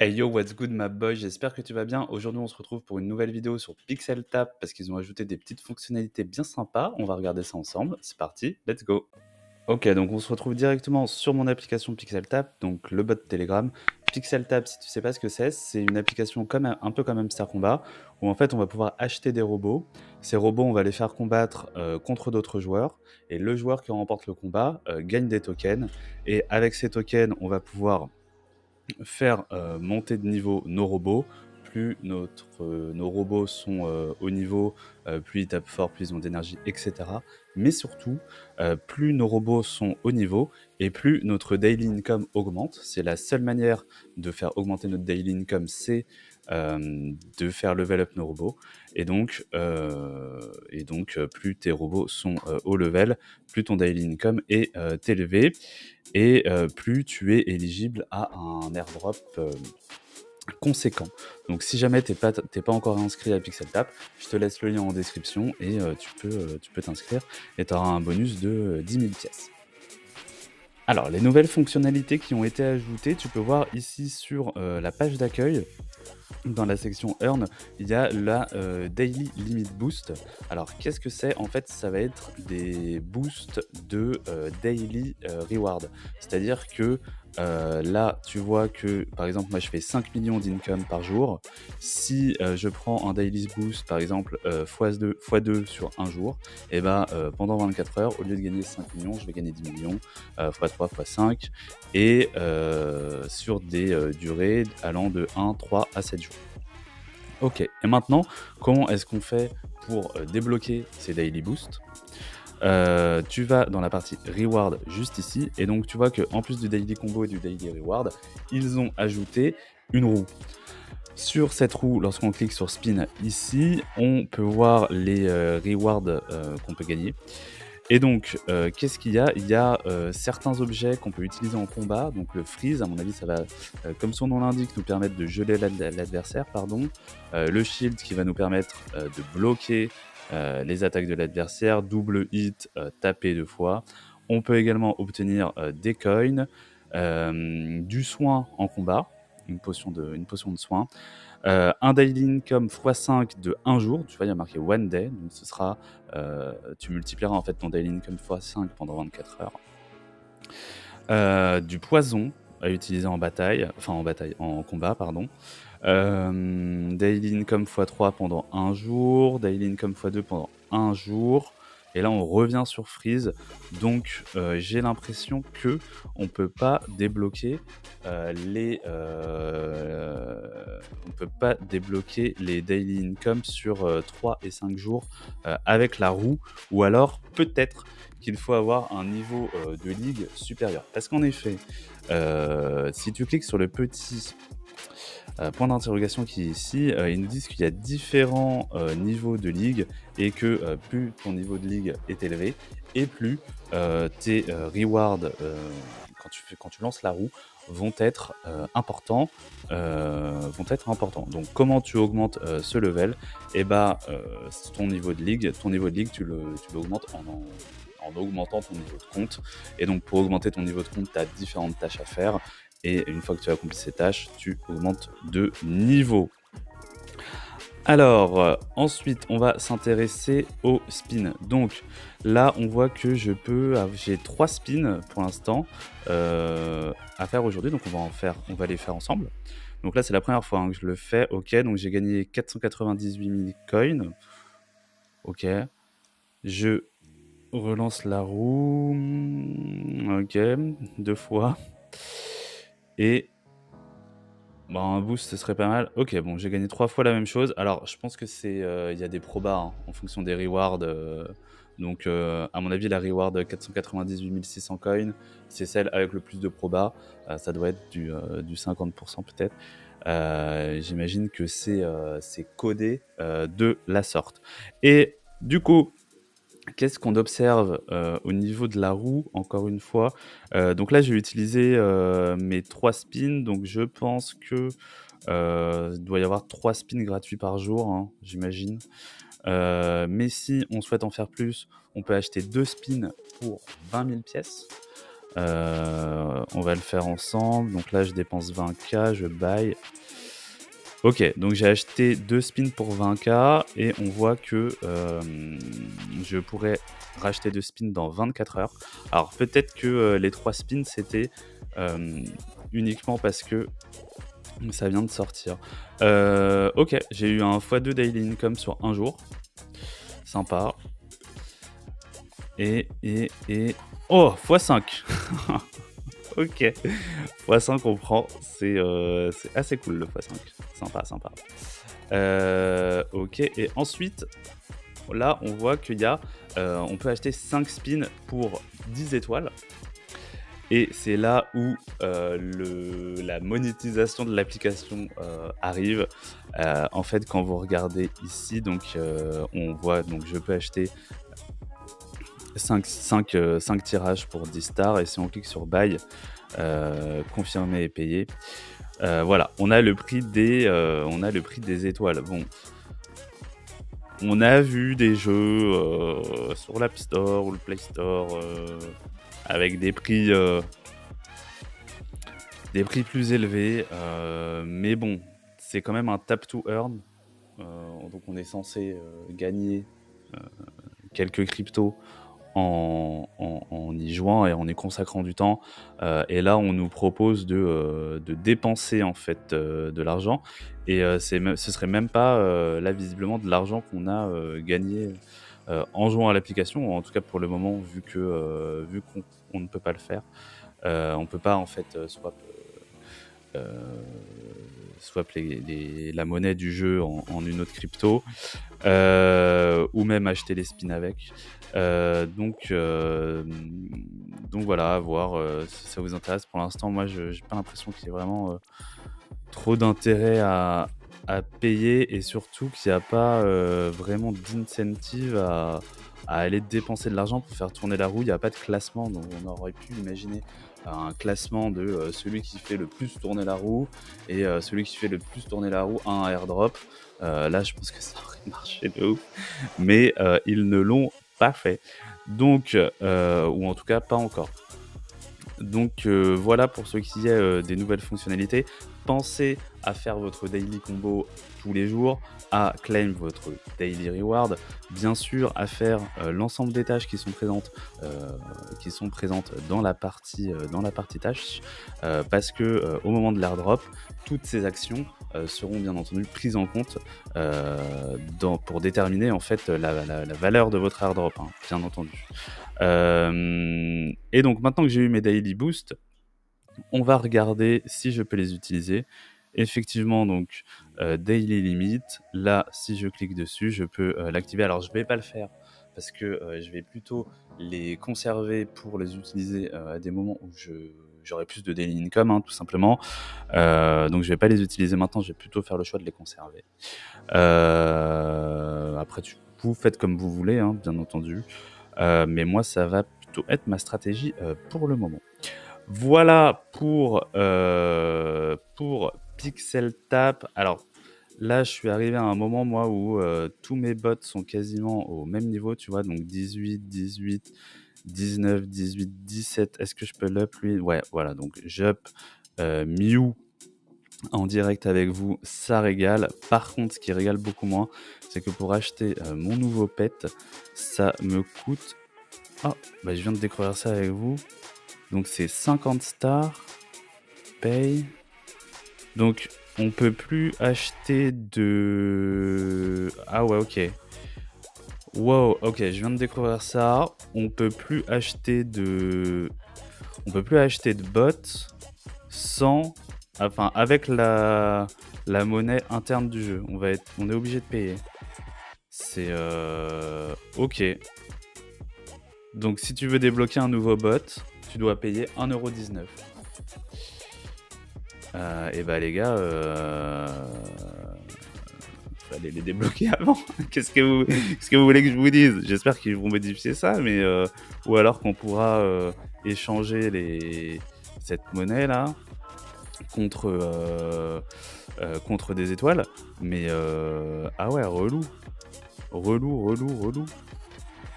Hey yo, what's good ma boy, j'espère que tu vas bien. Aujourd'hui on se retrouve pour une nouvelle vidéo sur Pixel Tap parce qu'ils ont ajouté des petites fonctionnalités bien sympas. On va regarder ça ensemble, c'est parti, let's go. Ok, donc on se retrouve directement sur mon application Pixel Tap, donc le bot de Telegram. Pixel Tap, si tu sais pas ce que c'est une application comme un peu comme Hamster Combat, où en fait on va pouvoir acheter des robots. Ces robots, on va les faire combattre contre d'autres joueurs, et le joueur qui remporte le combat gagne des tokens, et avec ces tokens, on va pouvoir faire monter de niveau nos robots. Plus nos robots sont au niveau, plus ils tapent fort, plus ils ont d'énergie, etc. Mais surtout, plus nos robots sont au niveau et plus notre daily income augmente. C'est la seule manière de faire augmenter notre daily income, c'est de faire level up nos robots. Et donc, plus tes robots sont au level, plus ton daily income est élevé et plus tu es éligible à un airdrop conséquent. Donc si jamais t'es pas encore inscrit à Pixel Tap, je te laisse le lien en description et tu peux t'inscrire et tu auras un bonus de 10 000 pièces. Alors, les nouvelles fonctionnalités qui ont été ajoutées, tu peux voir ici sur la page d'accueil, dans la section Earn, il y a la Daily Limit Boost. Alors, qu'est-ce que c'est? En fait, ça va être des boosts de Daily Reward. C'est-à-dire que là, tu vois que, par exemple, moi, je fais 5 millions d'income par jour. Si je prends un Daily Boost, par exemple, x2 sur un jour, et ben, pendant 24 heures, au lieu de gagner 5 millions, je vais gagner 10 millions, x3, x5, et sur des durées allant de 1, 3 à 7 jours. Ok, et maintenant, comment est-ce qu'on fait pour débloquer ces Daily Boosts? Tu vas dans la partie Reward juste ici, et donc tu vois qu'en plus du Daily Combo et du Daily Reward, ils ont ajouté une roue. Sur cette roue, lorsqu'on clique sur Spin ici, on peut voir les rewards qu'on peut gagner. Et donc, qu'est-ce qu'il y a? Il y a certains objets qu'on peut utiliser en combat. Donc le freeze, à mon avis, ça va, comme son nom l'indique, nous permettre de geler l'adversaire, pardon. Le shield qui va nous permettre de bloquer les attaques de l'adversaire. Double hit, taper 2 fois. On peut également obtenir des coins, du soin en combat, une potion de soin. Un daily income x5 de 1 jour, tu vois, il y a marqué one day, donc ce sera, tu multiplieras en fait ton daily income x5 pendant 24 heures. Du poison à utiliser en combat, pardon. Daily income x3 pendant 1 jour, daily income x2 pendant 1 jour. Et là, on revient sur Freeze. Donc, j'ai l'impression que on peut pas débloquer les daily income sur 3 et 5 jours avec la roue. Ou alors, peut-être qu'il faut avoir un niveau de ligue supérieur. Parce qu'en effet, si tu cliques sur le petit point d'interrogation qui est ici, ils nous disent qu'il y a différents niveaux de ligue et que plus ton niveau de ligue est élevé et plus tes rewards quand tu lances la roue vont être importants. Donc comment tu augmentes ce level? Et bah ton niveau de ligue tu l'augmentes en augmentant ton niveau de compte. Et donc pour augmenter ton niveau de compte, tu as différentes tâches à faire. Et une fois que tu as accompli ces tâches, tu augmentes de niveau. Alors, ensuite, on va s'intéresser au spin. Donc là, on voit que j'ai 3 spins pour l'instant à faire aujourd'hui. Donc on va les faire ensemble. Donc là, c'est la première fois que je le fais. Ok, donc j'ai gagné 498 000 coins. Ok, je relance la roue. Ok, 2 fois. Et un boost, ce serait pas mal. Ok, bon, j'ai gagné 3 fois la même chose. Alors, je pense que il y a des probas en fonction des rewards. Donc, à mon avis, la reward 498 600 coins, c'est celle avec le plus de probas. Ça doit être du 50% peut-être. J'imagine que c'est codé de la sorte. Et du coup, qu'est-ce qu'on observe au niveau de la roue, encore une fois? Donc là, j'ai utilisé mes 3 spins, donc je pense que il doit y avoir 3 spins gratuits par jour, hein, j'imagine. Mais si on souhaite en faire plus, on peut acheter 2 spins pour 20 000 pièces. On va le faire ensemble. Donc là, je dépense 20K, je buy. Ok, donc j'ai acheté 2 spins pour 20K et on voit que je pourrais racheter 2 spins dans 24 heures. Alors peut-être que les 3 spins, c'était uniquement parce que ça vient de sortir. Ok, j'ai eu un x2 daily income sur un jour. Sympa. Et... Oh, x5. Ok. x5 on prend. C'est assez cool le x5. Sympa, sympa. Ok, et ensuite, là, on voit qu'il y a... on peut acheter 5 spins pour 10 étoiles. Et c'est là où la monétisation de l'application arrive. En fait, quand vous regardez ici, donc, on voit, donc je peux acheter 5 tirages pour 10 stars. Et si on clique sur Buy, confirmer et payer, voilà, on a le prix des étoiles. Bon, on a vu des jeux sur l'App Store ou le Play Store avec des prix plus élevés, mais bon, c'est quand même un tap to earn, donc on est censé gagner quelques cryptos en y jouant et en y consacrant du temps, et là on nous propose de dépenser en fait de l'argent, et ce serait même pas là visiblement de l'argent qu'on a gagné en jouant à l'application, ou en tout cas pour le moment, vu qu'on ne peut pas le faire, on peut pas en fait swap la monnaie du jeu en une autre crypto, ou même acheter les spins avec. Donc voilà, à voir si ça vous intéresse. Pour l'instant, moi, j'ai pas l'impression qu'il y ait vraiment trop d'intérêt à payer, et surtout qu'il n'y a pas vraiment d'incentive à aller dépenser de l'argent pour faire tourner la roue. Il n'y a pas de classement, donc on aurait pu imaginer un classement de celui qui fait le plus tourner la roue, et celui qui fait le plus tourner la roue a un airdrop. Là, je pense que ça aurait marché de ouf, mais ils ne l'ont pas fait. Donc, ou en tout cas pas encore. Donc voilà pour ce qui est des nouvelles fonctionnalités. Pensez à faire votre daily combo tous les jours, à claim votre daily reward, bien sûr à faire l'ensemble des tâches qui sont présentes dans la partie tâches, parce que au moment de l'airdrop, toutes ces actions seront bien entendu prises en compte pour déterminer en fait la valeur de votre airdrop, hein, bien entendu. Et donc maintenant que j'ai eu mes daily boosts, on va regarder si je peux les utiliser. Effectivement, donc daily limit, là si je clique dessus, je peux l'activer. Alors je vais pas le faire parce que je vais plutôt les conserver pour les utiliser à des moments où j'aurai plus de daily income, hein, tout simplement. Donc je vais pas les utiliser maintenant, je vais plutôt faire le choix de les conserver. Après, vous faites comme vous voulez, hein, bien entendu. Mais moi, ça va plutôt être ma stratégie pour le moment. Voilà pour Pixel Tap. Alors là, je suis arrivé à un moment, moi, où tous mes bots sont quasiment au même niveau, tu vois, donc 18, 18, 19, 18, 17. Est-ce que je peux l'up, lui ? Ouais, voilà, donc j'up Mew en direct avec vous, ça régale. Par contre, ce qui régale beaucoup moins, c'est que pour acheter mon nouveau pet, ça me coûte... Oh, bah je viens de découvrir ça avec vous. Donc c'est 50 stars, pay. Donc on peut plus acheter de... Ah ouais, ok. Wow, ok, je viens de découvrir ça. On peut plus acheter de bots sans... Enfin, avec la monnaie interne du jeu. On est obligé de payer. C'est... Ok. Donc si tu veux débloquer un nouveau bot, tu dois payer 1,19€. Et bah les gars, fallait les débloquer avant. Qu'est-ce que vous voulez que je vous dise ? J'espère qu'ils vont modifier ça, mais ou alors qu'on pourra échanger cette monnaie là contre des étoiles. Mais ah ouais, relou.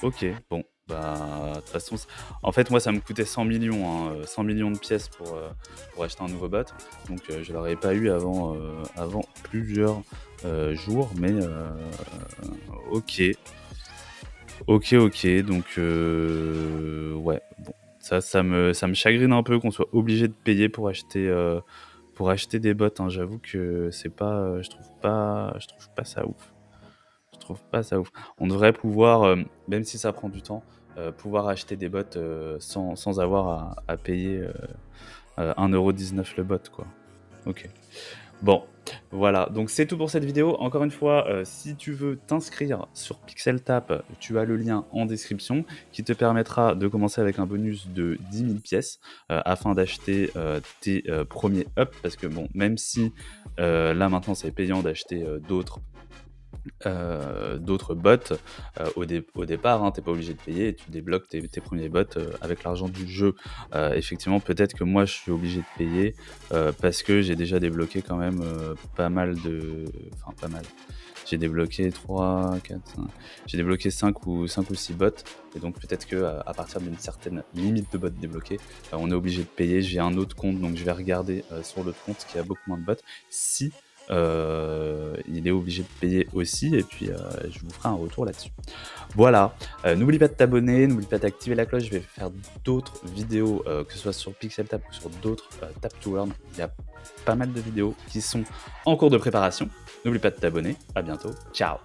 Ok, bon. Bah, de toute façon, en fait, moi, ça me coûtait 100 millions, hein, 100 millions de pièces pour acheter un nouveau bot. Donc, je l'aurais pas eu avant plusieurs jours, mais ok. Ok. Donc, ouais, bon, ça me chagrine un peu qu'on soit obligé de payer pour acheter des bots, hein. J'avoue que c'est pas, je trouve pas ça ouf. Je trouve pas ça ouf. On devrait pouvoir, même si ça prend du temps, pouvoir acheter des bots sans avoir à payer 1,19 € le bot, quoi. Ok. Bon, voilà. Donc c'est tout pour cette vidéo. Encore une fois, si tu veux t'inscrire sur PixelTap, tu as le lien en description qui te permettra de commencer avec un bonus de 10 000 pièces afin d'acheter tes premiers ups. Parce que bon, même si là maintenant c'est payant d'acheter d'autres bots au départ, hein, t'es pas obligé de payer et tu débloques tes premiers bots avec l'argent du jeu. Effectivement, peut-être que moi je suis obligé de payer parce que j'ai déjà débloqué quand même pas mal. J'ai débloqué 3, 4, 5... J'ai débloqué 5 ou 6 bots, et donc peut-être que à partir d'une certaine limite de bots débloqués, on est obligé de payer. J'ai un autre compte, donc je vais regarder sur l'autre compte qui a beaucoup moins de bots, si il est obligé de payer aussi, et puis je vous ferai un retour là-dessus. Voilà, n'oublie pas de t'abonner, n'oublie pas d'activer la cloche. Je vais faire d'autres vidéos, que ce soit sur PixelTap ou sur d'autres Tap to Earn. Il y a pas mal de vidéos qui sont en cours de préparation. N'oublie pas de t'abonner, à bientôt, ciao.